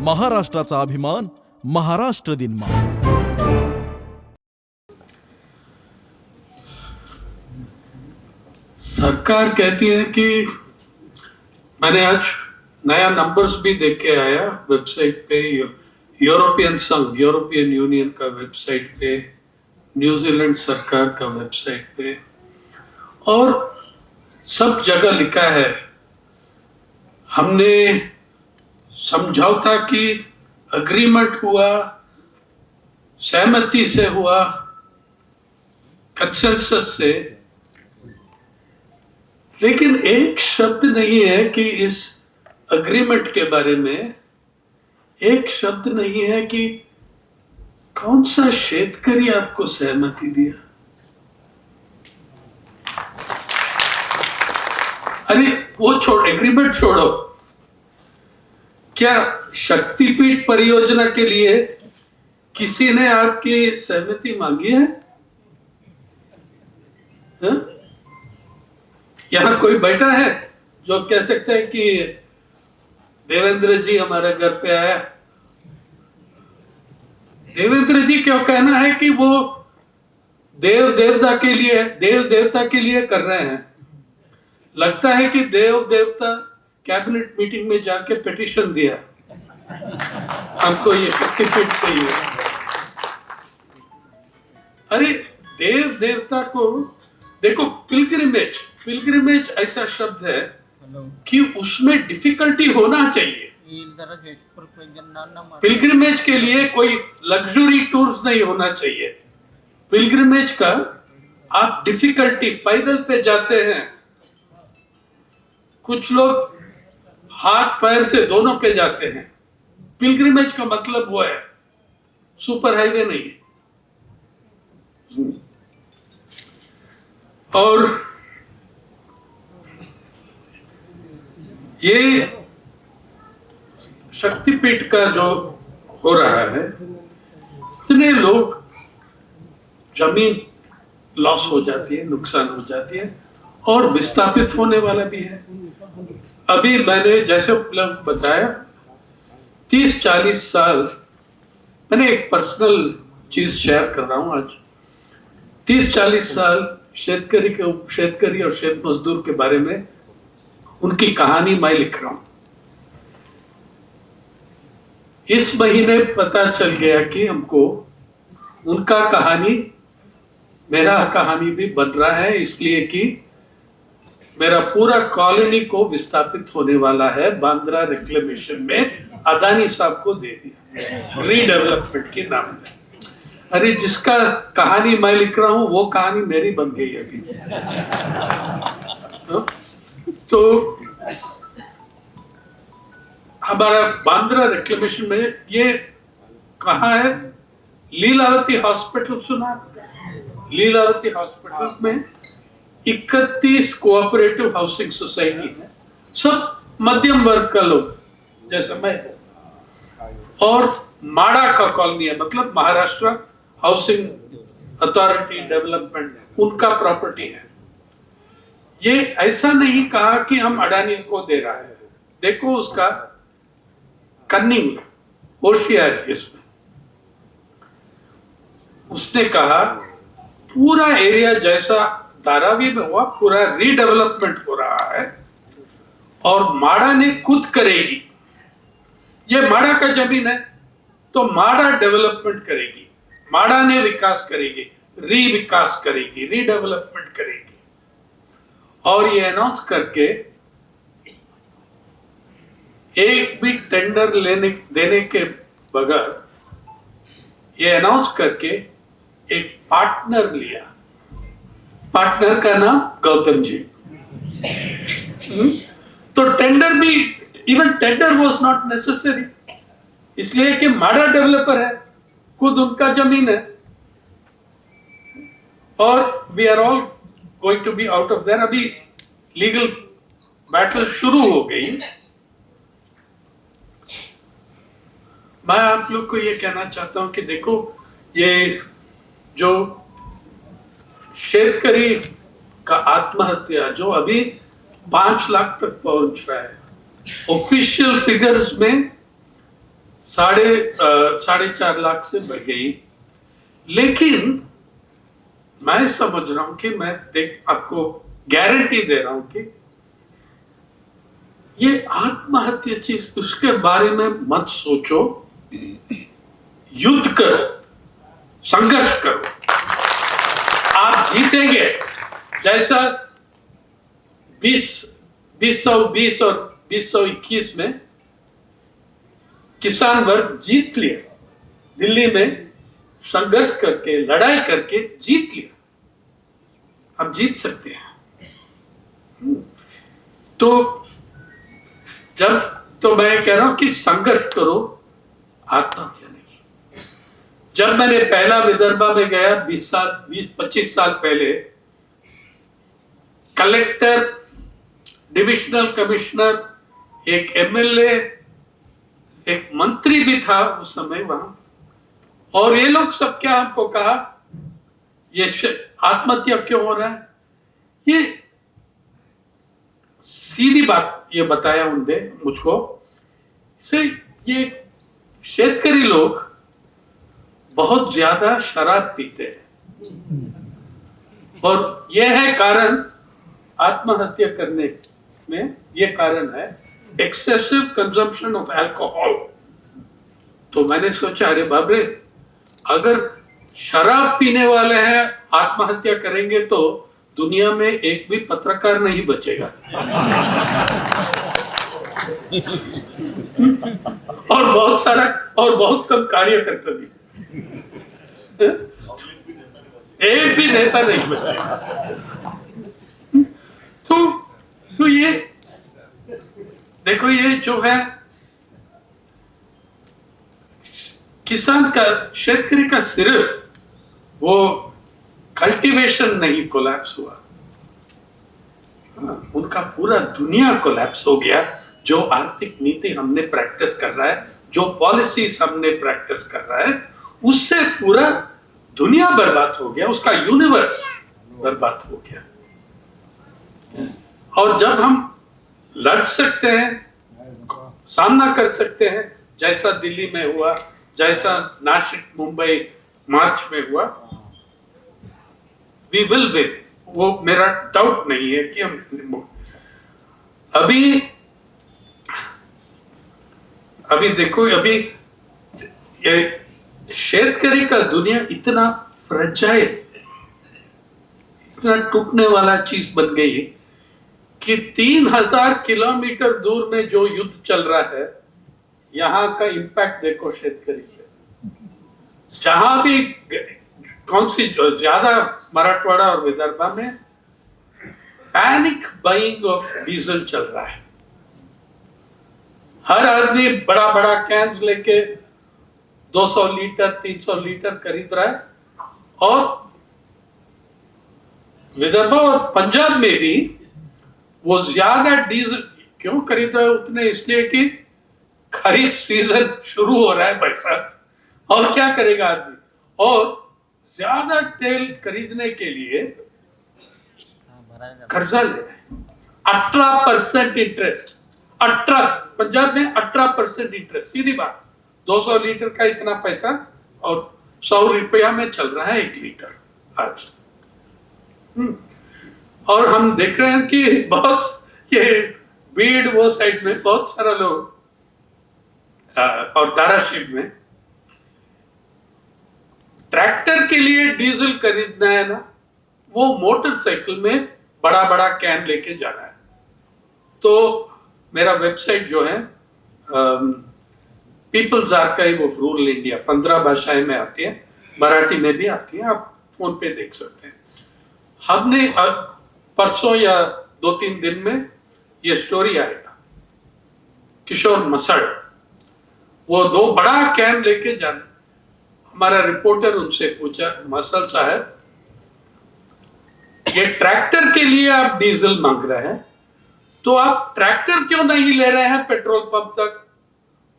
महाराष्ट्राचा अभिमान, महाराष्ट्र दिन सरकार कहती है कि मैंने आज नया नंबर्स भी देख के आया वेबसाइट पे, यूरोपियन संघ, यूरोपियन यूनियन का वेबसाइट पे, न्यूजीलैंड सरकार का वेबसाइट पे, और सब जगह लिखा है हमने समझौता की, अग्रीमेंट हुआ, सहमति से हुआ, कंसेंसस से, लेकिन एक शब्द नहीं है कि इस अग्रीमेंट के बारे में, एक शब्द नहीं है कि कौन सा शेतकरी आपको सहमति दिया। अरे वो छोड़, एग्रीमेंट छोड़ो, क्या शक्तिपीठ परियोजना के लिए किसी ने आपकी सहमति मांगी है? हा? यहां कोई बैठा है जो कह सकता है कि देवेंद्र जी हमारे घर पे आया? देवेंद्र जी क्यों कहना है कि वो देव देवता के लिए कर रहे हैं? लगता है कि देव देवता कैबिनेट मीटिंग में जाके पिटीशन दिया, हमको ये शक्तिपीठ चाहिए। अरे देव देवता को देखो, पिलग्रिमेज ऐसा शब्द है कि उसमें डिफिकल्टी होना चाहिए। पिलग्रिमेज के लिए कोई लग्जरी टूर्स नहीं होना चाहिए। पिलग्रिमेज का आप डिफिकल्टी, पैदल पे जाते हैं, कुछ लोग हाथ पैर से दोनों पे जाते हैं। पिलग्रिमेज का मतलब वो है, सुपर हाईवे नहीं है। और ये शक्तिपीठ का जो हो रहा है, इतने लोग, जमीन लॉस हो जाती है, नुकसान हो जाती है, और विस्थापित होने वाला भी है। अभी मैंने जैसे बताया 30-40 साल, मैंने एक पर्सनल चीज शेयर कर रहा हूं आज। 30-40 साल शेतकरी और शेत मजदूर के बारे में उनकी कहानी मैं लिख रहा हूं। इस महीने पता चल गया कि हमको उनका कहानी, मेरा कहानी भी बन रहा है, इसलिए कि मेरा पूरा कॉलोनी को विस्थापित होने वाला है। बांद्रा रिक्लेमेशन में अदानी साहब को दे दिया, रीडेवलपमेंट के नाम में। अरे जिसका कहानी मैं लिख रहा हूं वो कहानी मेरी बन गई अभी। तो हमारा बांद्रा रिक्लेमेशन में ये कहाँ है? लीलावती हॉस्पिटल सुना? लीलावती हॉस्पिटल में 31 कोऑपरेटिव हाउसिंग सोसाइटी है, सब मध्यम वर्ग का लोग जैसा मैं, और माड़ा का कॉलोनी है, मतलब महाराष्ट्र हाउसिंग अथॉरिटी डेवलपमेंट, उनका प्रॉपर्टी है। ये ऐसा नहीं कहा कि हम अडानी को दे रहा है, देखो उसका कन्निंग, होशियारी इसमें। उसने कहा पूरा एरिया जैसा धारावी में हुआ, पूरा रीडेवलपमेंट हो रहा है और माड़ा ने खुद करेगी। ये माड़ा का जमीन है तो माड़ा डेवलपमेंट करेगी, माड़ा ने विकास करेगी, विकास करेगी, रीडेवलपमेंट करेगी। और ये अनाउंस करके, एक भी टेंडर देने के बगैर ये अनाउंस करके एक पार्टनर लिया। पार्टनर का नाम गौतम जी। तो टेंडर भी, even tender was not necessary, इसलिए कि माड़ा डेवलपर है, खुद उनका जमीन है, और we are all going to be out of there. अभी लीगल बैटल शुरू हो गई। मैं आप लोग को ये कहना चाहता हूं कि देखो, ये जो शेतकरी का आत्महत्या जो अभी 5 लाख तक पहुंच रहा है, ऑफिशियल फिगर्स में 4.5 लाख से बढ़ गई। लेकिन मैं समझ रहा हूं कि मैं आपको गारंटी दे रहा हूं कि ये आत्महत्या चीज, उसके बारे में मत सोचो। युद्ध करो, संघर्ष करो, आप जीतेंगे। जैसा 2020 और 2021 में किसान वर्ग जीत लिया, दिल्ली में संघर्ष करके, लड़ाई करके जीत लिया। अब जीत सकते हैं। तो मैं कह रहा हूं कि संघर्ष करो, आत्महत्या नहीं। जब मैंने पहला विदर्भा में गया 20-25 साल पहले, कलेक्टर, डिविजनल कमिश्नर, एक एमएलए, एक मंत्री भी था उस समय वहां, और ये लोग सब क्या हमको कहा, ये आत्महत्या क्यों हो रहा है, ये सीधी बात ये बताया उनने मुझको। से ये शेतकरी लोग बहुत ज्यादा शराब पीते हैं, और यह है कारण आत्महत्या करने में, ये कारण है एक्सेसिव कंजम्पशन ऑफ अल्कोहल। तो मैंने सोचा, अरे बाप रे, अगर शराब पीने वाले हैं आत्महत्या करेंगे तो दुनिया में एक भी पत्रकार नहीं बचेगा। और बहुत कम कार्यकर्ता भी, एक भी नेता नहीं बचेगा। तो ये देखो, ये जो है किसान का, शेतकरी का सिर्फ वो कल्टीवेशन नहीं कोलैप्स हुआ, उनका पूरा दुनिया कोलैप्स हो गया। जो आर्थिक नीति हमने प्रैक्टिस कर रहा है, जो पॉलिसीज हमने प्रैक्टिस कर रहा है, उससे पूरा दुनिया बर्बाद हो गया, उसका यूनिवर्स बर्बाद हो गया। और जब हम लड़ सकते हैं, सामना कर सकते हैं, जैसा दिल्ली में हुआ, जैसा नासिक मुंबई मार्च में हुआ, वी विल विन, वो मेरा डाउट नहीं है कि हम अभी देखो, अभी ये शेतकरी का दुनिया इतना फ्रेजाइल, इतना टूटने वाला चीज बन गई कि 3000 किलोमीटर दूर में जो युद्ध चल रहा है, यहां का इंपैक्ट देखो शेतकरी पे। जहां भी कौन सी ज्यादा, मराठवाड़ा और विदर्भा में पैनिक बाइंग ऑफ डीजल चल रहा है। हर आदमी बड़ा बड़ा कैन लेके 200 लीटर 300 लीटर खरीद रहा है। और विदर्भा और पंजाब में भी वो ज्यादा डीजल क्यों खरीद रहा है, उतने इसलिए कि खरीफ सीजन शुरू हो रहा है भाई साहब, और क्या करेगा आदमी, और ज्यादा तेल खरीदने के लिए कर्जा ले रहे हैं। 18% इंटरेस्ट, 18, पंजाब में 18% इंटरेस्ट, सीधी बात। 200 लीटर का इतना पैसा, और 100 रुपया में चल रहा है 1 लीटर आज। और हम देख रहे हैं कि बहुत ये बीड़ वो साइड में बहुत सारा लोग, और धाराशिव में ट्रैक्टर के लिए डीजल खरीदना है ना, वो मोटरसाइकिल में बड़ा बड़ा कैन लेके जाना है। तो मेरा वेबसाइट जो है People's Archive of Rural India, 15 भाषाएं में आती है, मराठी में भी आती है, आप फोन पे देख सकते हैं। हमने परसों या 2-3 दिन में ये स्टोरी आएगा, किशोर मसड़, वो 2 बड़ा कैन लेके जा रहे। हमारा रिपोर्टर उनसे पूछा, मसल साहब ये ट्रैक्टर के लिए आप डीजल मांग रहे हैं, तो आप ट्रैक्टर क्यों नहीं ले रहे हैं पेट्रोल पंप तक?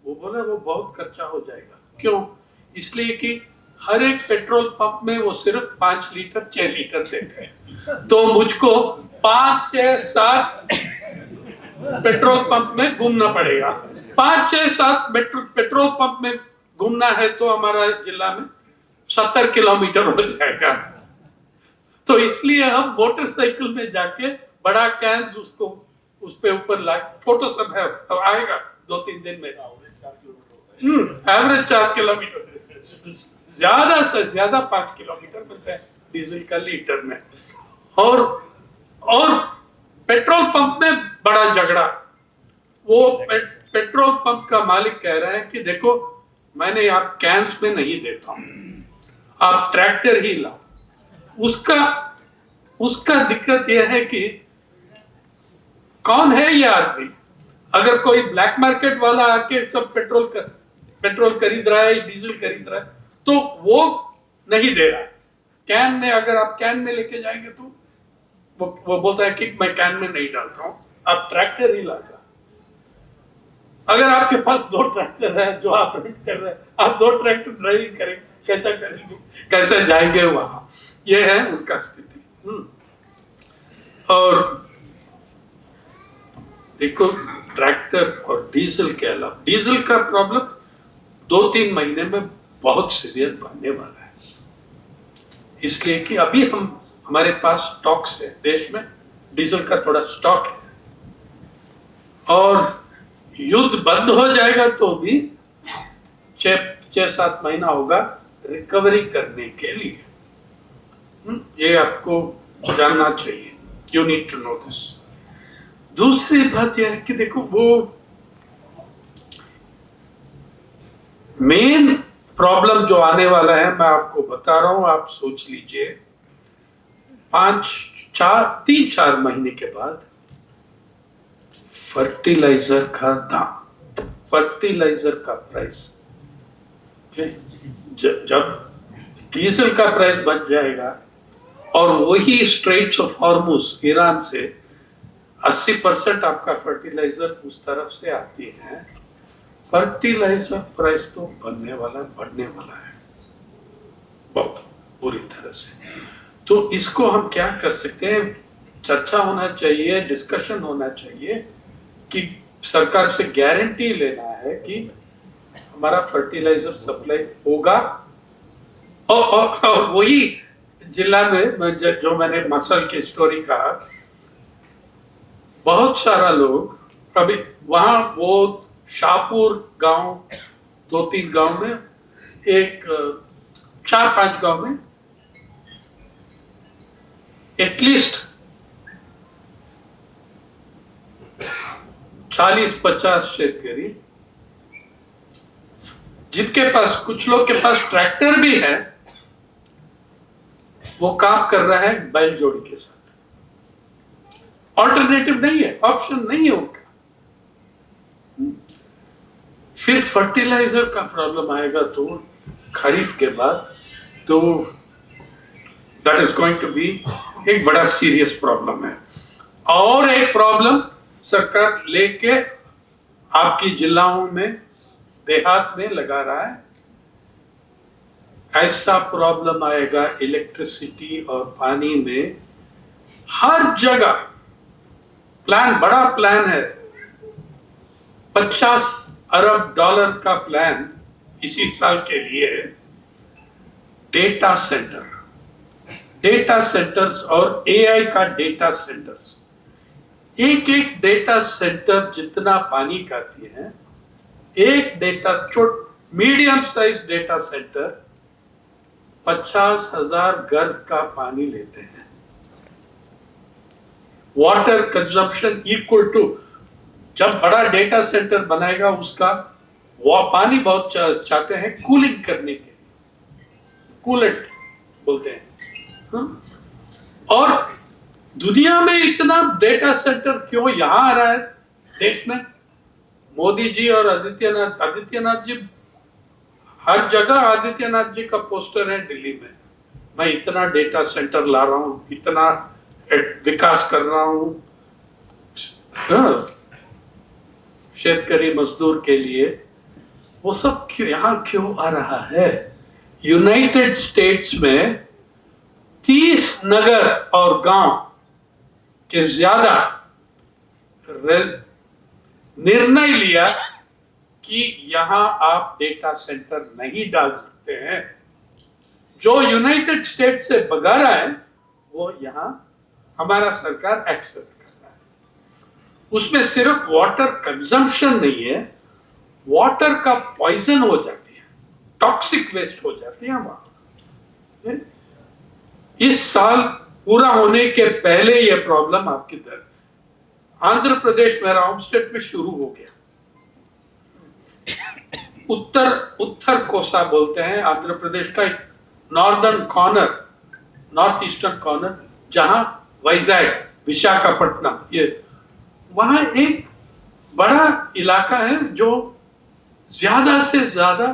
वो बोले वो बहुत खर्चा हो जाएगा। क्यों? इसलिए कि हर एक पेट्रोल पंप में वो सिर्फ 5 लीटर 6 लीटर देते हैं, तो मुझको 5, 6, 7 पेट्रोल पंप में घूमना पड़ेगा। 5, 6, 7 पेट्रोल पंप में घूमना है तो हमारा जिला में 70 किलोमीटर हो जाएगा। तो इसलिए हम मोटरसाइकिल में जाके बड़ा कैंस उसको उस पे ऊपर ला, फोटो सब है, अब आएगा 2-3 दिन में। एवरेज 4 किलोमीटर, ज्यादा से ज्यादा 5 किलोमीटर मिलता है डीजल का लीटर में। और पेट्रोल पंप में बड़ा झगड़ा। वो पेट्रोल पंप का मालिक कह रहा है कि देखो मैंने आप कैंस में नहीं देता हूं, आप ट्रैक्टर ही लाओ। उसका दिक्कत यह है कि कौन है ये आदमी? अगर कोई ब्लैक मार्केट वाला आके सब पेट्रोल खरीद रहा है, डीजल खरीद रहा है, तो वो नहीं दे रहा। कैन में अगर आप कैन में लेके जाएंगे तो वो बोलता है कि मैं कैन में नहीं डालता हूं, आप ट्रैक्टर ही लाता। अगर आपके पास 2 ट्रैक्टर है जो आप रेंट कर रहे हैं, आप 2 ट्रैक्टर ड्राइविंग करेंगे, कैसा करेंगे, कैसे जाएंगे वहां? ये है उनका स्थिति। और देखो ट्रैक्टर और डीजल के अलावा डीजल का प्रॉब्लम 2-3 महीने में बहुत सीवियर बनने वाला है, इसलिए कि अभी हमारे पास स्टॉक्स है, देश में डीजल का थोड़ा स्टॉक है। और युद्ध बंद हो जाएगा तो भी 6-7 महीना होगा रिकवरी करने के लिए। ये आपको जानना चाहिए, you need to know this. दूसरी बात यह है कि देखो वो मेन प्रॉब्लम जो आने वाला है मैं आपको बता रहा हूं, आप सोच लीजिए। 3-4 महीने के बाद फर्टिलाइजर का दाम, फर्टिलाइजर का प्राइस, जब डीजल का प्राइस बच जाएगा और वही स्ट्रेट्स ऑफ हॉर्मुज ईरान से 80% आपका फर्टिलाइजर उस तरफ से आती है, फर्टिलाइजर प्राइस तो बढ़ने वाला है बहुत बुरी तरह से। तो इसको हम क्या कर सकते हैं? चर्चा होना चाहिए, डिस्कशन होना चाहिए कि सरकार से गारंटी लेना है कि हमारा फर्टिलाइजर सप्लाई होगा। और वही जिला में जो मैंने मसल की स्टोरी कहा, बहुत सारा लोग अभी वहां वो शाहपुर गांव, 2-3 गांव में, एक 4-5 गांव में एटलीस्ट 40-50 शेतकरी, जिनके पास, कुछ लोग के पास ट्रैक्टर भी है, वो काम कर रहा है बैल जोड़ी के साथ। ऑल्टरनेटिव नहीं है, ऑप्शन नहीं है उनका। फिर फर्टिलाइजर का प्रॉब्लम आएगा तो खरीफ के बाद, तो that is going to be एक बड़ा सीरियस प्रॉब्लम है। और एक प्रॉब्लम सरकार लेके आपकी जिलाओं में, देहात में लगा रहा है, ऐसा प्रॉब्लम आएगा इलेक्ट्रिसिटी और पानी में हर जगह। प्लान, बड़ा प्लान है, $50 अरब का प्लान इसी साल के लिए। डेटा सेंटर्स और एआई का डेटा सेंटर्स, एक डेटा सेंटर जितना पानी खाती है, एक मीडियम साइज डेटा सेंटर 50,000 घर का पानी लेते हैं। वाटर कंजम्पशन इक्वल टू, जब बड़ा डेटा सेंटर बनाएगा उसका वो पानी बहुत चाहते हैं कूलिंग करने के लिए, कूलेंट बोलते हैं। और दुनिया में इतना डेटा सेंटर क्यों यहां आ रहा है देश में? मोदी जी और आदित्यनाथ जी, हर जगह आदित्यनाथ जी का पोस्टर है दिल्ली में, मैं इतना डेटा सेंटर ला रहा हूं, इतना विकास कर रहा हूं शेतकरी मजदूर के लिए। वो सब क्यों आ रहा है? यूनाइटेड स्टेट्स में 30 नगर और गांव के ज्यादा निर्णय लिया कि यहां आप डेटा सेंटर नहीं डाल सकते हैं। जो यूनाइटेड स्टेट से भगा रहा है वो यहां हमारा सरकार एक्सेप्ट कर रहा है। उसमें सिर्फ वाटर कंजम्पशन नहीं है, वाटर का पॉइजन हो जाती है, टॉक्सिक वेस्ट हो जाती है वहां। इस साल पूरा होने के पहले ये प्रॉब्लम आपकी तरफ आंध्र प्रदेश में राउंड स्टेट में शुरू हो गया। उत्तर कोसा बोलते हैं आंध्र प्रदेश का एक northern corner, north eastern corner, जहां वाइजैग, विशाखापट्टनम, ये वहां एक बड़ा इलाका है जो ज्यादा से ज्यादा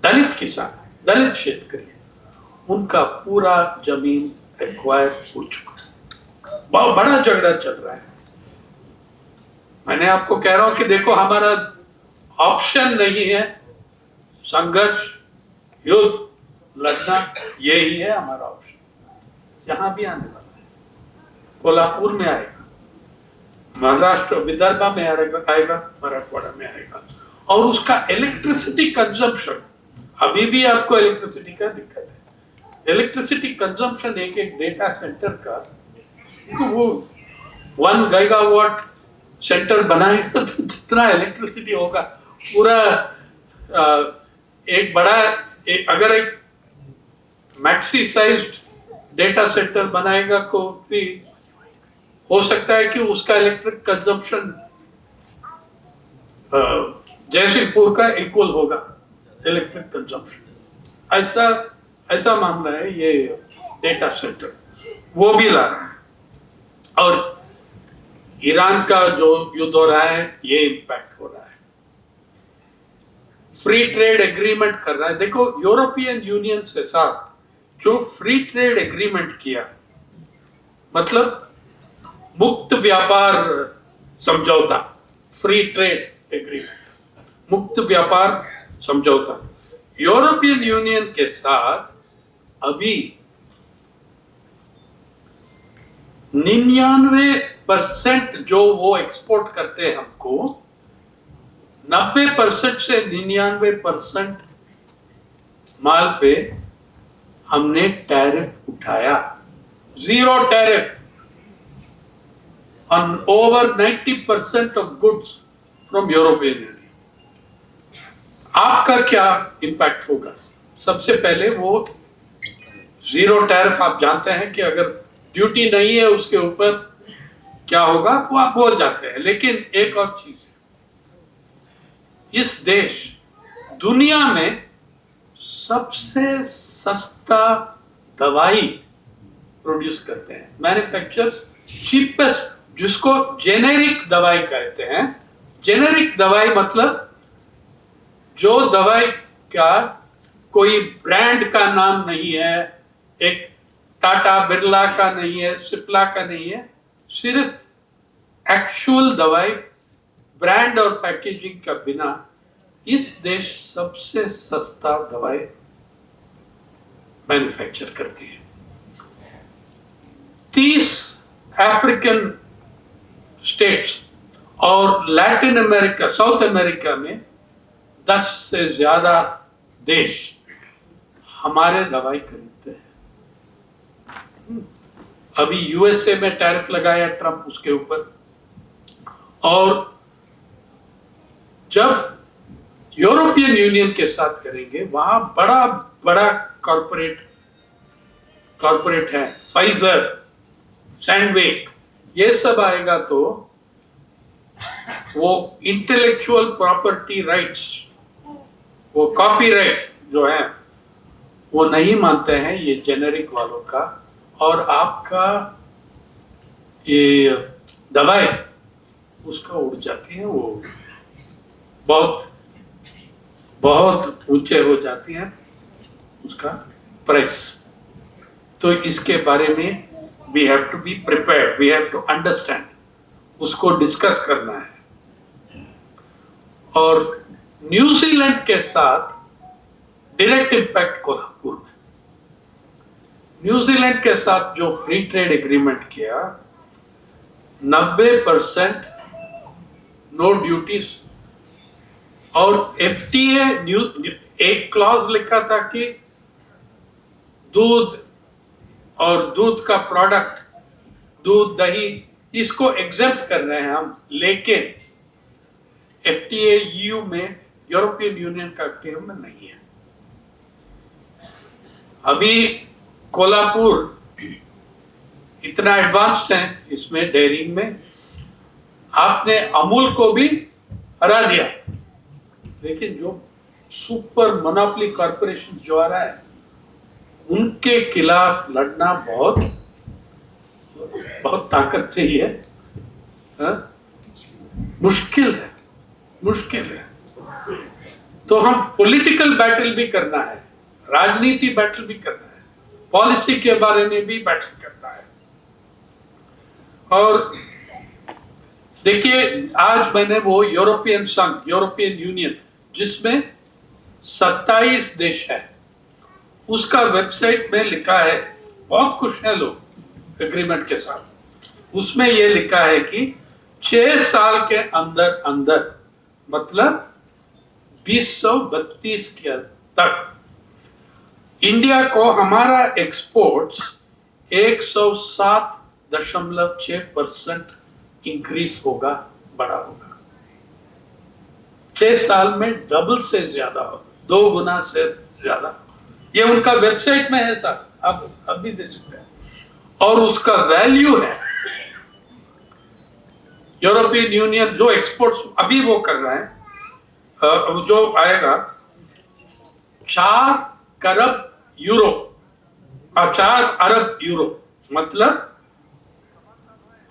दलित किसान, दलित क्षेत्रीय, उनका पूरा जमीन एक्वायर हो चुका है। बहुत बड़ा झगड़ा चल रहा है। मैंने आपको कह रहा हूं कि देखो हमारा ऑप्शन नहीं है, संघर्ष, युद्ध लड़ना, यही है हमारा ऑप्शन। यहां भी आने वाला है, कोल्हापुर में आएगा, महाराष्ट्र विदर्भ में आएगा, मराठवाड़ा में आएगा। और उसका इलेक्ट्रिसिटी कंजम्पशन, अभी भी आपको इलेक्ट्रिसिटी का दिक्कत है। इलेक्ट्रिसिटी कंजम्पशन एक डेटा सेंटर का, वो 1 गीगावाट सेंटर बनाएगा तो जितना इलेक्ट्रिसिटी होगा पूरा एक बड़ा अगर एक मैक्सी साइज्ड डेटा सेंटर बनाएगा को भी हो सकता है कि उसका इलेक्ट्रिक कंजम्पशन जयसिंहपुर का इक्वल होगा इलेक्ट्रिक कंजम्पशन। ऐसा मामला है ये डेटा सेंटर, वो भी ला रहा है। और ईरान का जो युद्ध हो रहा है ये इंपैक्ट हो रहा है। फ्री ट्रेड एग्रीमेंट कर रहा है। देखो यूरोपियन यूनियन से साथ जो फ्री ट्रेड एग्रीमेंट किया, मतलब मुक्त व्यापार समझौता, फ्री ट्रेड एग्रीमेंट, मुक्त व्यापार समझौता यूरोपियन यूनियन के साथ अभी 99% जो वो एक्सपोर्ट करते हैं हमको, 90% से 99% माल पे हमने टैरिफ उठाया, 0 tariff on over 90% of goods from European Union। आपका क्या इंपैक्ट होगा? सबसे पहले वो 0 टैरिफ, आप जानते हैं कि अगर ड्यूटी नहीं है उसके ऊपर क्या होगा वो आप बोल जाते हैं। लेकिन एक और चीज है, इस देश दुनिया में सबसे सस्ता दवाई प्रोड्यूस करते हैं, मैन्युफैक्चरर्स चीपेस्ट, जिसको जेनेरिक दवाई कहते हैं। जेनेरिक दवाई मतलब जो दवाई का कोई ब्रांड का नाम नहीं है, एक टाटा बिरला का नहीं है, सिप्ला का नहीं है, सिर्फ एक्चुअल दवाई ब्रांड और पैकेजिंग का बिना इस देश सबसे सस्ता दवाई मैन्युफैक्चर करती है। 30 अफ्रीकन स्टेट्स और लैटिन अमेरिका, साउथ अमेरिका में 10 से ज्यादा देश हमारे दवाई खरीदते हैं। अभी यूएसए में टैरिफ लगाया ट्रंप उसके ऊपर, और जब यूरोपियन यूनियन के साथ करेंगे वहां बड़ा बड़ा कॉर्पोरेट है, फाइजर, सैंडविक, ये सब आएगा तो वो इंटेलेक्चुअल प्रॉपर्टी राइट्स, वो कॉपीराइट जो है वो नहीं मानते हैं ये जेनेरिक वालों का, और आपका ये दवाई उसका उड़ जाती है, वो बहुत बहुत ऊंचे हो जाती है उसका प्राइस। तो इसके बारे में we have to be prepared, we have to understand, उसको डिस्कस करना है। और न्यूजीलैंड के साथ डायरेक्ट इंपैक्ट कोल्हापुर में, न्यूजीलैंड के साथ जो फ्री ट्रेड एग्रीमेंट किया, 90% नो ड्यूटीज और एफटीए एक क्लॉज लिखा था कि दूध और दूध का प्रोडक्ट, दूध दही, इसको एग्जेप्ट कर रहे हैं हम, लेकिन एफटीए ईयू में, यूरोपियन यूनियन का एफटीए में नहीं है। अभी कोल्हापुर इतना एडवांस्ड है इसमें, डेयरिंग में, आपने अमूल को भी हरा दिया, लेकिन जो सुपर मोनोपोली कॉर्पोरेशन जो आ रहा है उनके खिलाफ लड़ना बहुत बहुत ताकत चाहिए, मुश्किल है, मुश्किल है। तो हम पॉलिटिकल बैटल भी करना है, राजनीति बैटल भी करना है, पॉलिसी के बारे में भी बैटल करना है। और देखिए, आज मैंने वो यूरोपियन संघ, यूरोपियन यूनियन, जिसमें 27 देश है, उसका वेबसाइट में लिखा है, बहुत खुश हैं लोग एग्रीमेंट के साथ। उसमें ये लिखा है कि 6 साल के अंदर अंदर, मतलब 2032 के तक, इंडिया को हमारा एक्सपोर्ट्स 107.6% इंक्रीज होगा, बड़ा होगा। 6 साल में डबल से ज्यादा हो, 2 गुना से ज्यादा। ये उनका वेबसाइट में है सर, आप भी देख सकते हैं। और उसका वैल्यू है, यूरोपियन यूनियन जो एक्सपोर्ट्स अभी वो कर रहा है, जो आएगा 4 करोड़ यूरो, 4 अरब यूरो, मतलब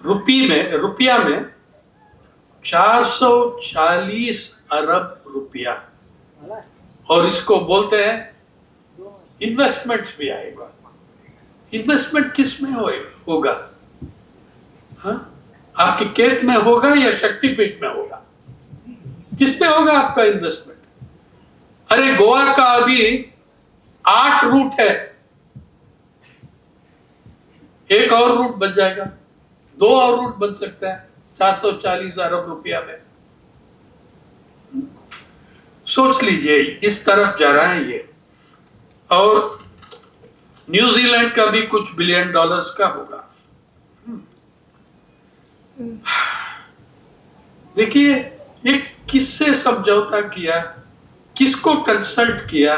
रुपया में 440 अरब रुपया। और इसको बोलते हैं इन्वेस्टमेंट्स भी आएगा। इन्वेस्टमेंट किस में होगा? हाँ? आपके खेत में होगा या शक्तिपीठ में होगा? किस पे होगा आपका इन्वेस्टमेंट? अरे गोवा का अभी 8 रूट है, एक और रूट बन जाएगा, 2 और रूट बन सकता है 440 अरब रुपया में। सोच लीजिए, इस तरफ जा रहा है ये। और न्यूजीलैंड का भी कुछ $बिलियन का होगा। देखिए, ये किससे समझौता किया, किसको कंसल्ट किया?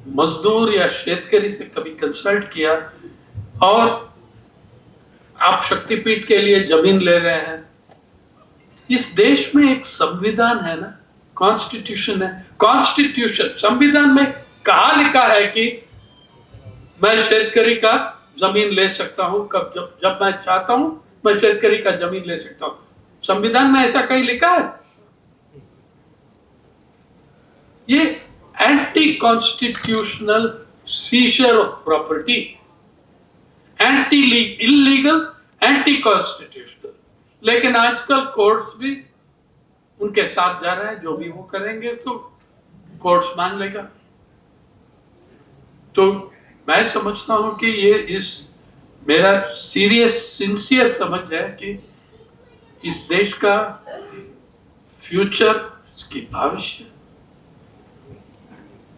मजदूर या शेतकरी से कभी कंसल्ट किया? और आप शक्तिपीठ के लिए जमीन ले रहे हैं। इस देश में एक संविधान है ना, कॉन्स्टिट्यूशन है। कॉन्स्टिट्यूशन, संविधान में कहा लिखा है कि मैं शेतकरी का जमीन ले सकता हूं, कब जब मैं चाहता हूं मैं शेतकरी का जमीन ले सकता हूं। संविधान में ऐसा कहीं लिखा है? ये anti constitutional scissor of property, anti illegal, anti constitutional. लेकिन आजकल कोर्ट्स भी उनके साथ जा रहे हैं, जो भी वो करेंगे तो कोर्ट्स मान लेगा। तो मैं समझता हूं कि ये मेरा सीरियस सिंसियर समझ है कि इस देश का फ्यूचर, इसकी भविष्य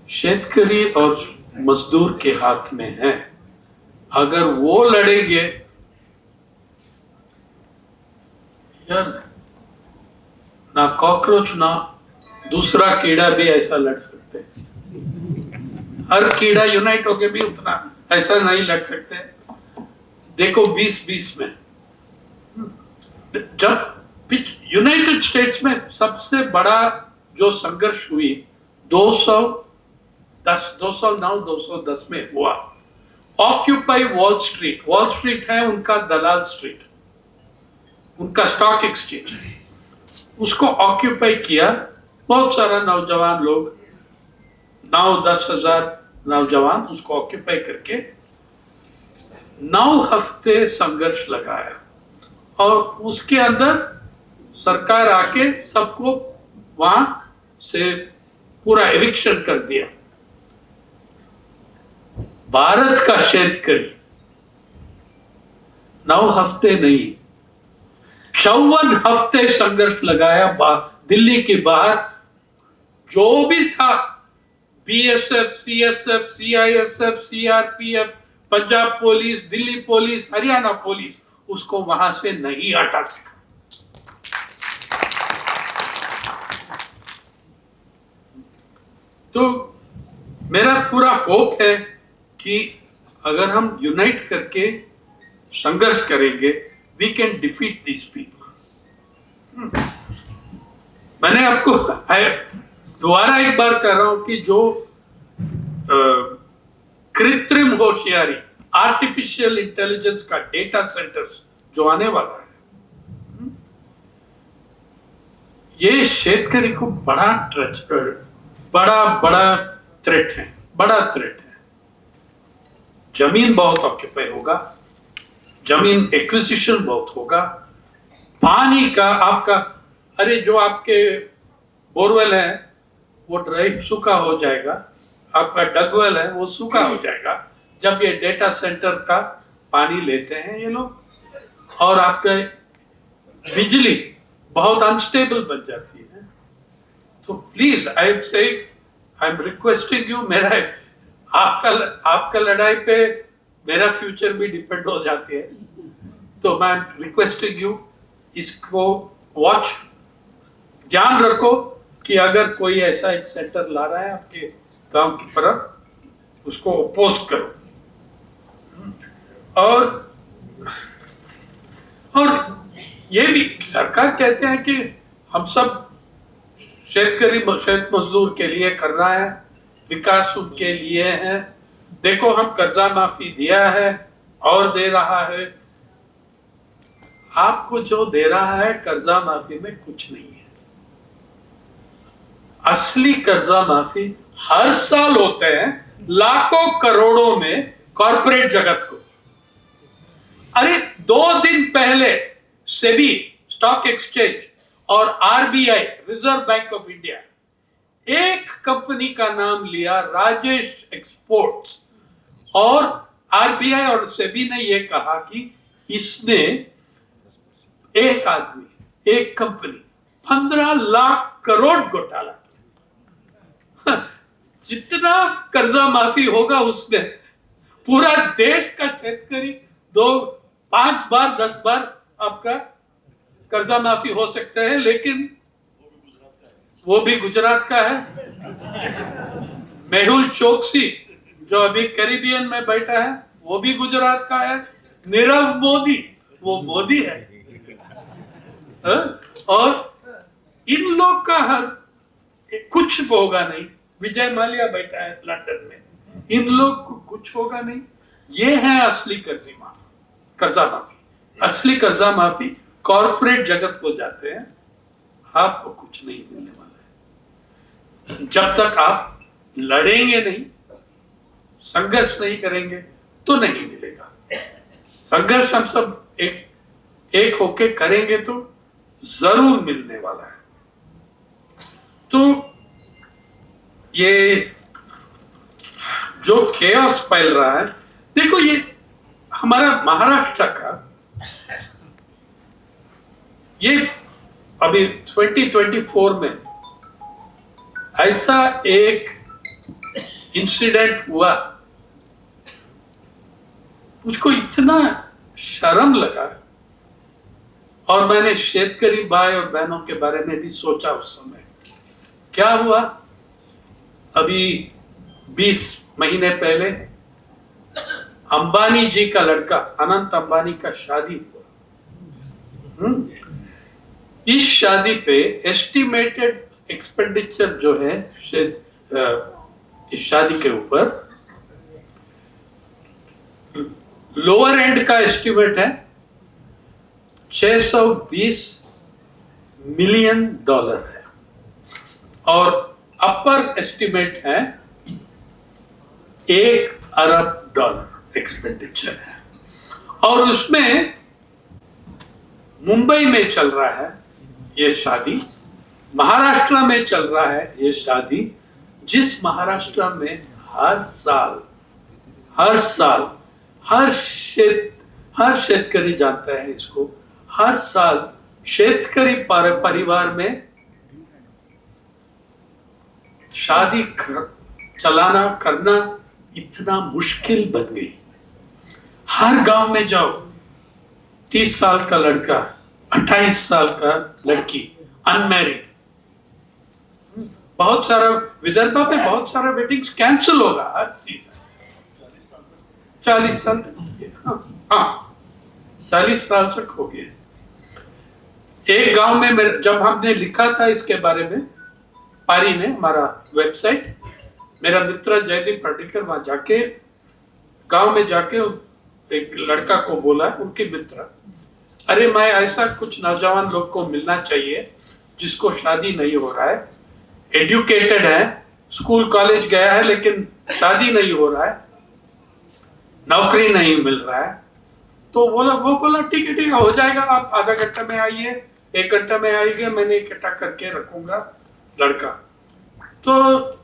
शेतकरी और मजदूर के हाथ में है। अगर वो लड़ेंगे, यार, ना कॉकरोच ना दूसरा कीड़ा भी ऐसा लड़ सकते हैं। हर कीड़ा यूनाइट होके भी उतना ऐसा नहीं लड़ सकते। देखो 2020 में जब यूनाइटेड स्टेट्स में सबसे बड़ा जो संघर्ष हुई 210 में हुआ, occupy wall street. Wall street है उनका दलाल स्ट्रीट, उनका स्टॉक एक्सचेंज है, उसको ऑक्यूपाई किया बहुत सारा नौजवान लोग, 9-10 हजार नौजवान उसको ऑक्यूपाई करके 9 हफ्ते संघर्ष लगाया। और उसके अंदर सरकार आके सबको वहां से पूरा एविक्शन कर दिया। भारत का शेतकरी 9 हफ्ते नहीं, 54 हफ्ते संघर्ष लगाया दिल्ली के बाहर जो भी था, BSF, CSF, CISF, CRPF, Punjab police, Delhi police, Haryana police, उसको वहां से नहीं हटा सका। तो मेरा पूरा होप है कि अगर हम यूनाइट करके संघर्ष करेंगे, we can defeat this people. मैंने आपको दोबारा एक बार कह रहा हूं कि जो कृत्रिम होशियारी, आर्टिफिशियल इंटेलिजेंस का डेटा सेंटर्स जो आने वाला है, ये शेतकरी को बड़ा थ्रेट है, बड़ा थ्रेट है। जमीन बहुत ऑक्यूपाई होगा, जमीन एक्विजिशन बहुत होगा, पानी का आपका, अरे जो आपके बोरवेल है वो ड्राई सूखा हो जाएगा, आपका डगवेल है वो सूखा हो जाएगा जब ये डेटा सेंटर का पानी लेते हैं ये लोग, और आपका बिजली बहुत अनस्टेबल बन जाती है। तो please I am requesting you, मेरा आपका लड़ाई पे मेरा फ्यूचर भी डिपेंड हो जाती है, तो मैं रिक्वेस्टिंग यू, इसको वॉच, ध्यान रखो कि अगर कोई ऐसा एक सेंटर ला रहा है आपके गांव की तरफ, उसको अपोज करो। और ये भी सरकार कहते हैं कि हम सब शेत मजदूर के लिए कर रहा है, विकास उनके लिए है, देखो हम कर्जा माफी दिया है और दे रहा है। आपको जो दे रहा है कर्जा माफी में कुछ नहीं है। असली कर्जा माफी हर साल होते हैं लाखों करोड़ों में कॉर्पोरेट जगत को। अरे 2 दिन पहले सेबी, स्टॉक एक्सचेंज, और RBI, reserve bank of India, एक कंपनी का नाम लिया, राजेश एक्सपोर्ट्स, और आरबीआई और सेबी ने यह कहा कि इसने, एक आदमी, एक कंपनी 15 लाख करोड़ घोटाला किया। जितना कर्जा माफी होगा उसमें पूरा देश का शेतकरी 5 बार 10 बार आपका कर्जा माफी हो सकते हैं, लेकिन वो भी गुजरात का है। मेहुल चोकसी जो अभी कैरिबियन में बैठा है वो भी गुजरात का है। नीरव मोदी, वो मोदी है। और इन लोग का हर कुछ होगा नहीं। विजय माल्या बैठा है लंदन में, इन लोग को कुछ होगा नहीं। ये है असली कर्जा माफी। असली कर्जा माफी कॉर्पोरेट जगत को जाते हैं, आपको कुछ नहीं मिलने वाला है। जब तक आप लड़ेंगे नहीं, संघर्ष नहीं करेंगे तो नहीं मिलेगा। संघर्ष हम सब एक होके करेंगे तो जरूर मिलने वाला है। तो ये जो केओस फैल रहा है, देखो ये हमारा महाराष्ट्र का, ये अभी 2024 में ऐसा एक इंसिडेंट हुआ, मुझको इतना शर्म लगा, और मैंने शेतकरी भाई और बहनों के बारे में भी सोचा उस समय। क्या हुआ, अभी 20 महीने पहले अंबानी जी का लड़का अनंत अंबानी का शादी हुआ। इस शादी पे एस्टिमेटेड एक्सपेंडिचर जो है इस शादी के ऊपर, लोअर एंड का एस्टिमेट है $620 मिलियन है, और अपर एस्टिमेट है $1 अरब एक्सपेंडिचर है। और उसमें मुंबई में चल रहा है ये शादी, महाराष्ट्र में चल रहा है ये शादी, जिस महाराष्ट्र में हर साल हर शेतकरी जानता है इसको, हर साल शेतकरी परिवार में शादी चलाना करना इतना मुश्किल बन गई। हर गांव में जाओ, 30 साल का लड़का, 28 साल का लड़की अनमैरिड, बहुत सारा विदर्भ में बहुत सारा वेडिंग्स कैंसिल होगा हर सीजन। 40 साल तक हो गया। हाँ 40 साल तक हो गया। एक गांव में जब हमने लिखा था इसके बारे में, पारी ने हमारा वेबसाइट, मेरा मित्र जयदीप पर्टिकर वहां जाके गांव में जाके एक लड़का को बोला, उनके मित्र, अरे मैं ऐसा कुछ नौजवान लोग को मिलना चाहिए जिसको शादी नहीं हो रहा है, एजुकेटेड है, स्कूल कॉलेज गया है लेकिन शादी नहीं हो रहा है, नौकरी नहीं मिल रहा है। तो वो बोला ठीक है हो जाएगा, आप आधा घंटा में आइए, 1 घंटा में आइए, मैंने इकट्ठा करके रखूंगा लड़का। तो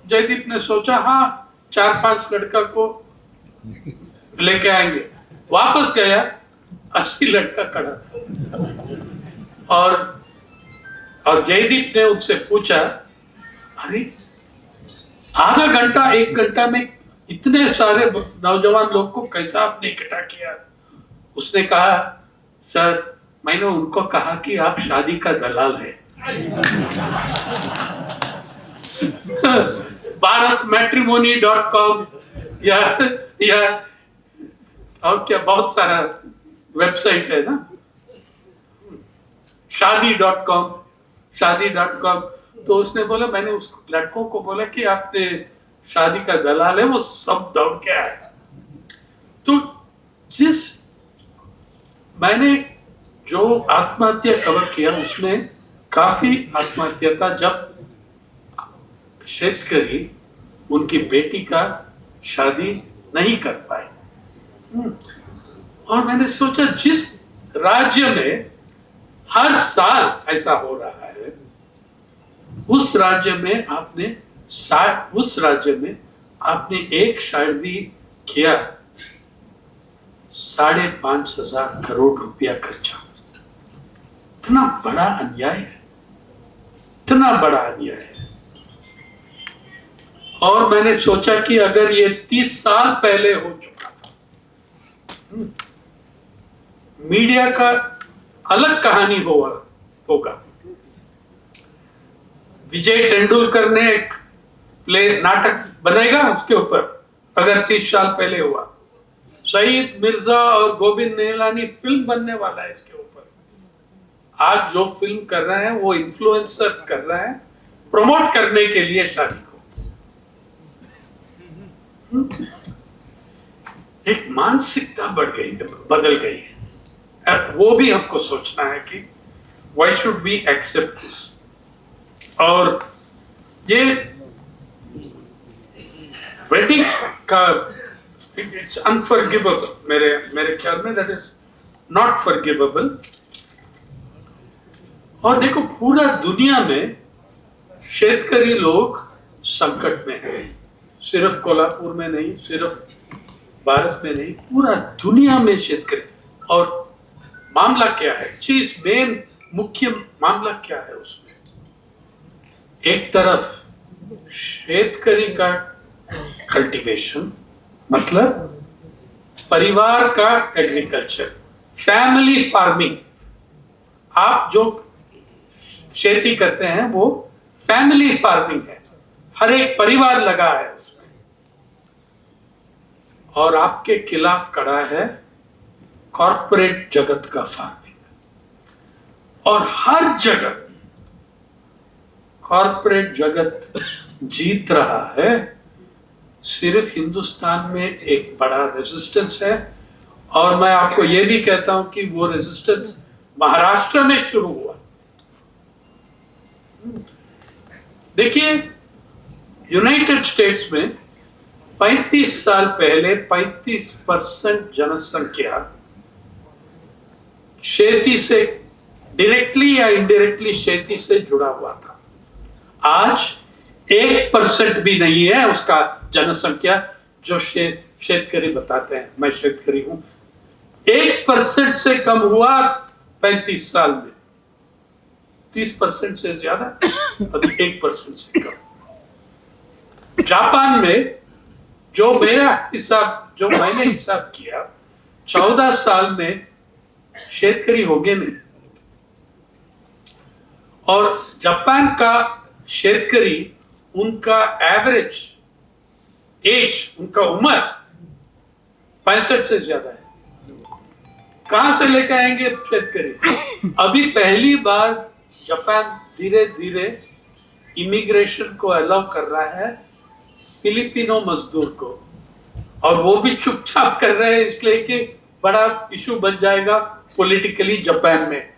जयदीप ने सोचा हाँ 4-5 लड़का को लेके आएंगे। वापस गया, 80 लड़का खड़ा था। और जयदीप ने उससे पूछा, अरे आधा घंटा 1 घंटा में इतने सारे नौजवान लोग को कैसा आपने इकट्ठा किया? उसने कहा, सर मैंने उनको कहा कि आप शादी का दलाल है। BharatMatrimony.com या और क्या बहुत सारा वेबसाइट है ना, शादी.com। तो उसने बोला, मैंने उस लड़कों को बोला कि आपने शादी का दलाल है, वो सब दौड़ के आया। तो मैंने जो आत्महत्या कवर किया उसमें काफी आत्महत्या था जब शेतकरी उनकी बेटी का शादी नहीं कर पाए। और मैंने सोचा जिस राज्य में हर साल ऐसा हो रहा है, उस राज्य में आपने एक शादी किया, 5,500 करोड़ रुपया खर्चा। इतना बड़ा अन्याय है, इतना बड़ा अन्याय है। और मैंने सोचा कि अगर ये 30 साल पहले हो चुका था, मीडिया का अलग कहानी होगा। विजय तेंदुलकर ने एक नाटक बनेगा उसके ऊपर, अगर 30 साल पहले हुआ। सईद मिर्जा और गोविंद निहलानी फिल्म बनने वाला है इसके ऊपर। आज जो फिल्म कर रहे हैं वो इन्फ्लुएंसर कर रहे हैं प्रमोट करने के लिए शादी को। एक मानसिकता बदल गई है। वो भी हमको सोचना है कि why should we accept this। और ये वेडिंग का इट्स अनफॉरगिवेबल, मेरे ख्याल में दैट इज नॉट फॉरगिवेबल। और देखो पूरा दुनिया में शेतकरी लोग संकट में हैं, सिर्फ कोल्हापुर में नहीं, सिर्फ भारत में नहीं, पूरा दुनिया में शेतकरी। और मामला क्या है, चीज मेन मुख्य मामला क्या है उसमें? एक तरफ शेतकरी का कल्टीवेशन, मतलब परिवार का एग्रीकल्चर, फैमिली फार्मिंग। आप जो खेती करते हैं वो फैमिली फार्मिंग है, हर एक परिवार लगा है उसमें। और आपके खिलाफ खड़ा है कॉर्पोरेट जगत का फार्मिंग। और हर जगह कॉर्पोरेट जगत जीत रहा है। सिर्फ हिंदुस्तान में एक बड़ा रेजिस्टेंस है। और मैं आपको यह भी कहता हूं कि वो रेजिस्टेंस महाराष्ट्र में शुरू हुआ। देखिए, यूनाइटेड स्टेट्स में 35 साल पहले 35% जनसंख्या खेती से डायरेक्टली या इनडायरेक्टली खेती से जुड़ा हुआ था। आज 1% भी नहीं है उसका जनसंख्या जो शेतकरी बताते हैं, मैं शेतकरी हूं। 1% से कम हुआ 35 साल में, 30% से ज्यादा, अभी 1% से कम। जापान में जो मैंने हिसाब किया 14 साल में शेतकरी हो गए नहीं। और जापान का शेतकरी उनका एवरेज एज, उनका उम्र 65 से ज्यादा है। कहां से लेकर आएंगे शेतकरी? अभी पहली बार जापान धीरे धीरे इमिग्रेशन को अलाउ कर रहा है फिलिपिनो मजदूर को, और वो भी चुपचाप कर रहे हैं इसलिए कि बड़ा इशू बन जाएगा पॉलिटिकली जापान में,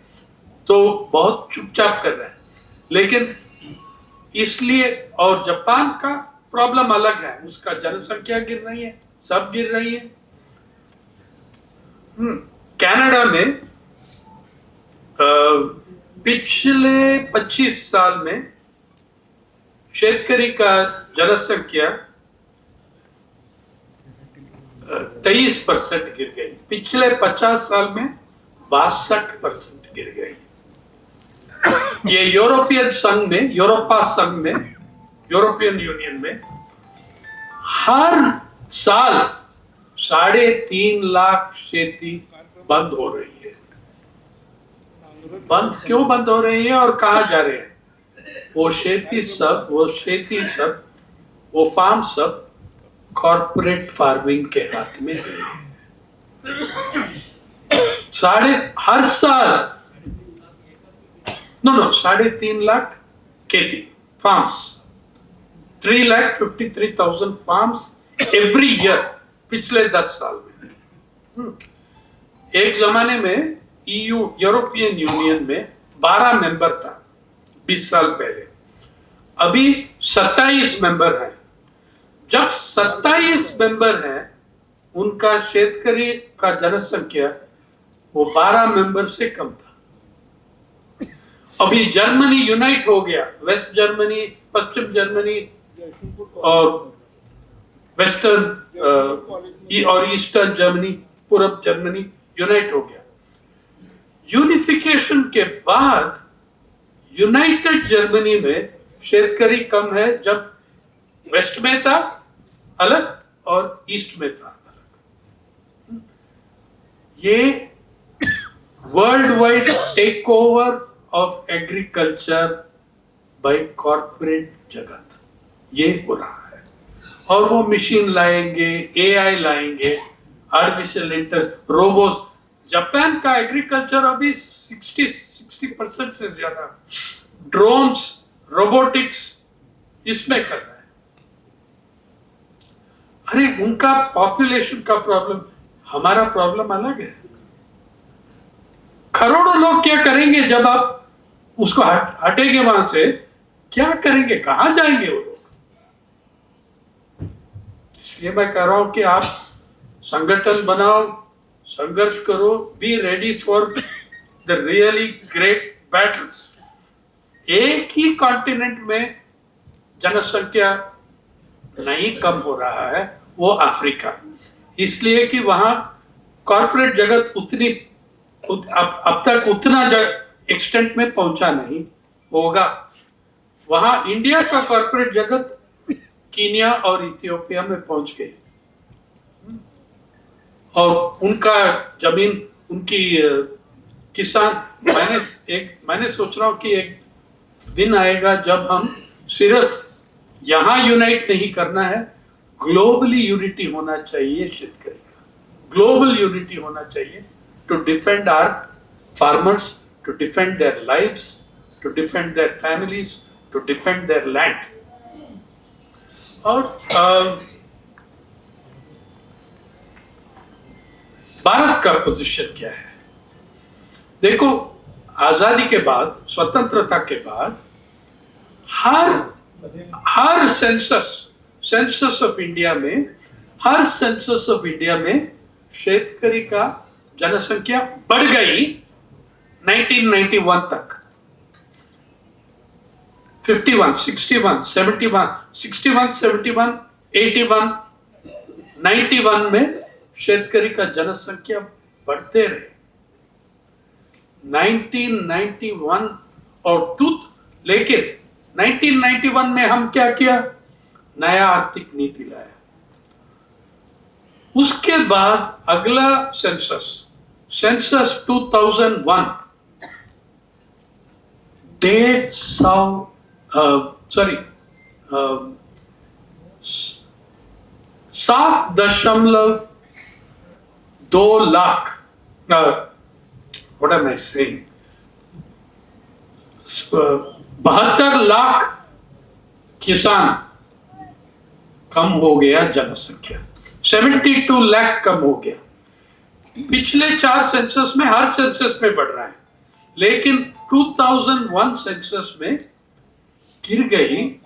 तो बहुत चुपचाप कर रहे हैं। लेकिन इसलिए, और जापान का प्रॉब्लम अलग है, उसका जनसंख्या गिर रही है, सब गिर रही है। कनाडा में पिछले 25 साल में शेतकरी का जनसंख्या 23% गिर गई। पिछले 50 साल में 62% गिर गई। ये यूरोपियन संघ में, यूरोपियन यूनियन में हर साल 3.5 लाख खेती बंद हो रही है। बंद क्यों बंद हो रही है और कहां जा रहे हैं? वो फार्म सब कॉर्पोरेट फार्मिंग के हाथ में गए। हर साल 3.5 लाख खेती फार्म्स, 3,53,000 फार्म्स एवरी ईयर पिछले 10 साल में। एक जमाने में यूरोपियन यूनियन में 12 मेंबर था 20 साल पहले, अभी 27 मेंबर है। जब 27 मेंबर है, उनका शेतकरी का जनसंख्या वो 12 मेंबर से कम था। अभी जर्मनी यूनाइट हो गया, वेस्ट जर्मनी, पश्चिम जर्मनी और वेस्टर्न और ईस्टर्न जर्मनी, पूर्व जर्मनी यूनाइट हो गया। यूनिफिकेशन के बाद यूनाइटेड जर्मनी में शेतकरी कम है, जब वेस्ट में था अलग और ईस्ट में था अलग। ये worldwide takeover of agriculture by corporate जगत, ये हो रहा है। और वो मशीन लाएंगे, एआई लाएंगे, आर्टिफिशियल रोबोट। जापान का एग्रीकल्चर अभी 60% से ज्यादा ड्रोन्स, रोबोटिक्स इसमें कर रहा है। अरे उनका पॉपुलेशन का प्रॉब्लम, हमारा प्रॉब्लम अलग है। करोड़ों लोग क्या करेंगे जब आप उसको हटेंगे वहां से? क्या करेंगे, कहां जाएंगे वो लोग? इसलिए मैं कह रहा हूं कि आप संगठन बनाओ, संघर्ष करो, be ready for the really great battles. एक ही कॉन्टिनेंट में जनसंख्या नहीं कम हो रहा है, वो अफ्रीका, इसलिए कि वहां कॉर्पोरेट जगत अब तक उतना एक्सटेंट में पहुंचा नहीं होगा। वहां इंडिया का कॉर्पोरेट जगत कीनिया और इथियोपिया में पहुंच गई, और उनका जमीन, उनकी किसान, मैंने सोच रहा हूं कि एक दिन आएगा जब हम सिर्फ यहां यूनाइट नहीं करना है, ग्लोबली यूनिटी होना चाहिए शेतकरी का, ग्लोबल यूनिटी होना चाहिए to defend our farmers, to defend their lives, to defend their families, to defend their land. और भारत का पोजीशन क्या है? देखो, आजादी के बाद, स्वतंत्रता के बाद हर सेंसस ऑफ इंडिया में शेतकरी का जनसंख्या बढ़ गई 1991 तक। 51, 61, 71, 61, 71, 81, 91 में शेतकरी का जनसंख्या बढ़ते रहे। 1991 और लेकिन 1991 में हम क्या किया? नया आर्थिक नीति लाया। उसके बाद अगला census 2001, 7.2 lakh, what am I saying, 72 lakh किसान कम हो गया, जनसंख्या 72 लाख कम हो गया। पिछले 4 सेंसस में हर सेंसस में बढ़ रहा है, लेकिन 2001 सेंसस में गिर गई,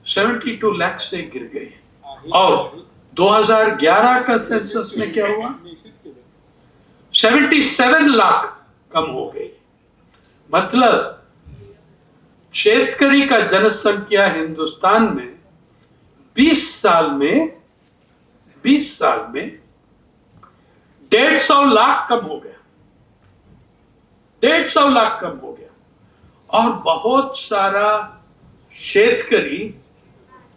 72 लाख से गिर गई। और 2011 का सेंसस में क्या हुआ, 77 लाख कम हो गई। मतलब शेतकरी का जनसंख्या हिंदुस्तान में 20 साल में 150 लाख कम हो गया, 150 लाख कम हो गया। और बहुत सारा शेतकरी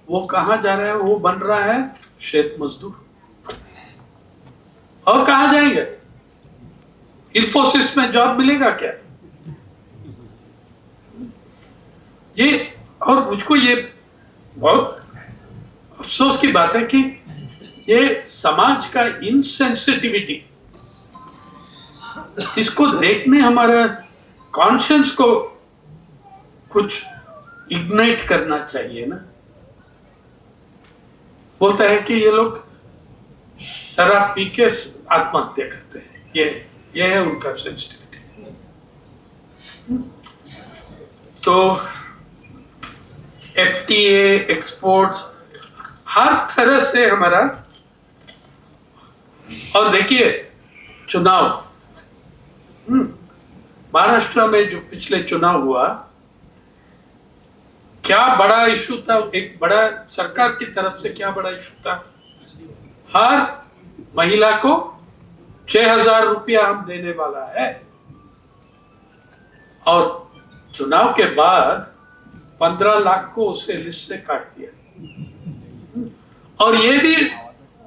वो कहां जा रहा है, वो बन रहा है शेत मजदूर। और कहां जाएंगे, इंफोसिस में जॉब मिलेगा क्या? ये, और मुझको ये बहुत अफसोस की बात है कि ये समाज का इनसेंसिटिविटी, इसको देखने हमारा कॉन्शियंस को कुछ इग्नाइट करना चाहिए ना। बोलता है कि ये लोग शराब पी के आत्महत्या करते हैं, ये है उनका सेंसिटिविटी। तो एफटीए, एक्सपोर्ट्स, हर तरह से हमारा। और देखिए चुनाव, महाराष्ट्र में जो पिछले चुनाव हुआ, क्या बड़ा इशू था, एक बड़ा सरकार की तरफ से क्या बड़ा इशू था, हर महिला को 6,000 रुपया हम देने वाला है। और चुनाव के बाद 15 लाख को उसे लिस्ट से काट दिया। और ये भी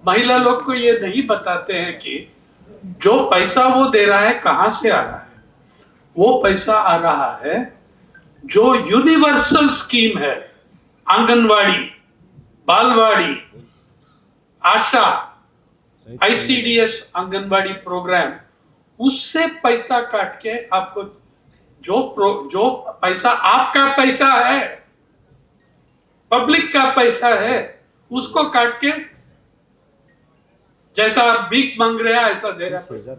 महिला लोग को ये नहीं बताते हैं कि जो पैसा वो दे रहा है कहां से आ रहा है। वो पैसा आ रहा है जो यूनिवर्सल स्कीम है, आंगनवाड़ी, बालवाड़ी, आशा, आईसीडीएस आंगनवाड़ी प्रोग्राम, उससे पैसा काट के आपको जो पैसा आपका पैसा है, पब्लिक का पैसा है, उसको काट के जैसा आप भीख मांग रहे हैं ऐसा दे रहा है।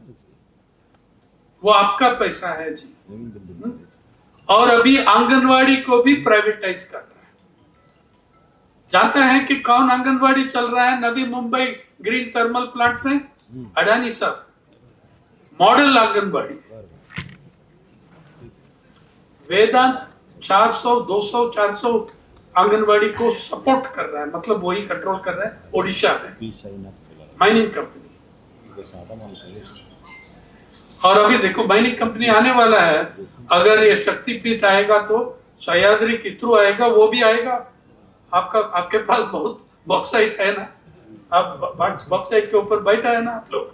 वो आपका पैसा है जी। और अभी आंगनवाड़ी को भी प्राइवेटाइज कर रहा है। जानते हैं कि कौन आंगनवाड़ी चल रहा है Navi Mumbai green thermal plant में? अडानी साहब। मॉडल आंगनवाड़ी वेदांत 400, 200, 400 आंगनवाड़ी को सपोर्ट कर रहा है, मतलब वही कंट्रोल कर रहा है ओडिशा में, माइनिंग कंपनी। और अभी देखो माइनिंग कंपनी आने वाला है, अगर ये शक्तिपीठ आएगा तो सह्याद्री के थ्रू आएगा, वो भी आएगा। आपके पास बहुत बॉक्साइट है ना, आप बॉक्साइट के ऊपर बैठा है ना आप लोग,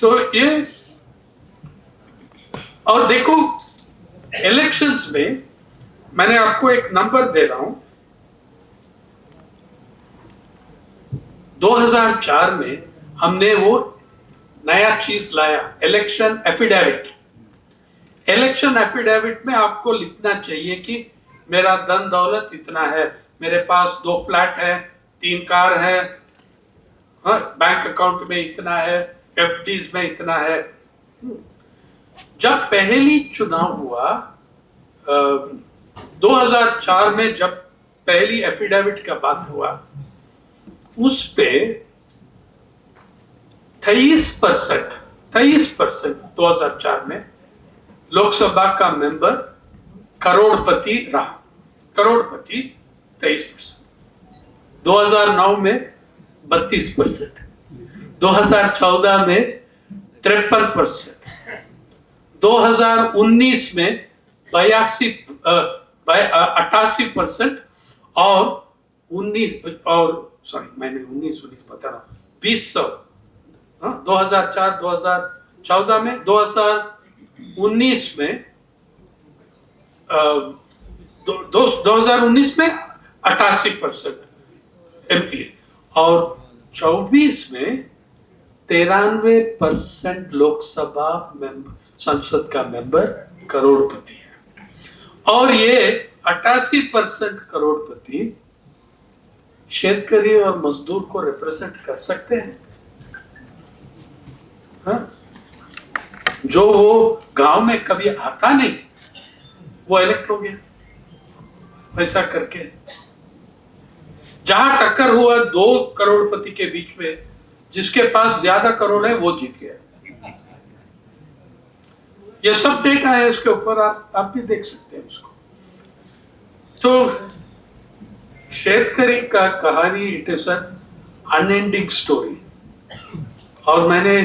तो ये। और देखो इलेक्शंस में मैंने आपको एक नंबर दे रहा हूं, 2004 में हमने वो नया चीज लाया, इलेक्शन एफिडेविट। इलेक्शन एफिडेविट में आपको लिखना चाहिए कि मेरा धन दौलत इतना है, मेरे पास 2 फ्लैट है, 3 कार है, बैंक अकाउंट में इतना है, एफडीज में इतना है। जब पहली चुनाव हुआ 2004 में, जब पहली एफिडेविट का बात हुआ, उस पे 23% 2004 में लोकसभा का मेंबर करोड़पति रहा, करोड़पति 23%। 2009 में 32%, 2014 में 53%, 2019 में 88%, और 19 और सॉरी मैंने 19 बता रहा हूँ 2000 2004 2014 में 2019 में 2019 में 88% MP और 24 में 93% लोकसभा संसद का मेंबर करोड़पति है और ये 88% करोड़पति शेतकरी और मजदूर को रिप्रेजेंट कर सकते हैं। हाँ? जो वो गांव में कभी आता नहीं वो इलेक्ट हो गया ऐसा करके। जहां टक्कर हुआ 2 करोड़पति के बीच में, जिसके पास ज्यादा करोड़ है वो जीत गया। ये सब डेटा है इसके ऊपर, आप भी देख सकते हैं उसको। तो शेतकरी का कहानी it is an unending story और मैंने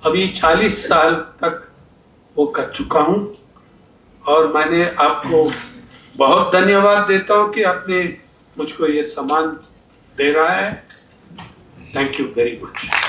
अभी 40 साल तक वो कर चुका हूं और मैंने आपको बहुत धन्यवाद देता हूं कि आपने मुझको ये सम्मान दे रहा है। Thank you very much.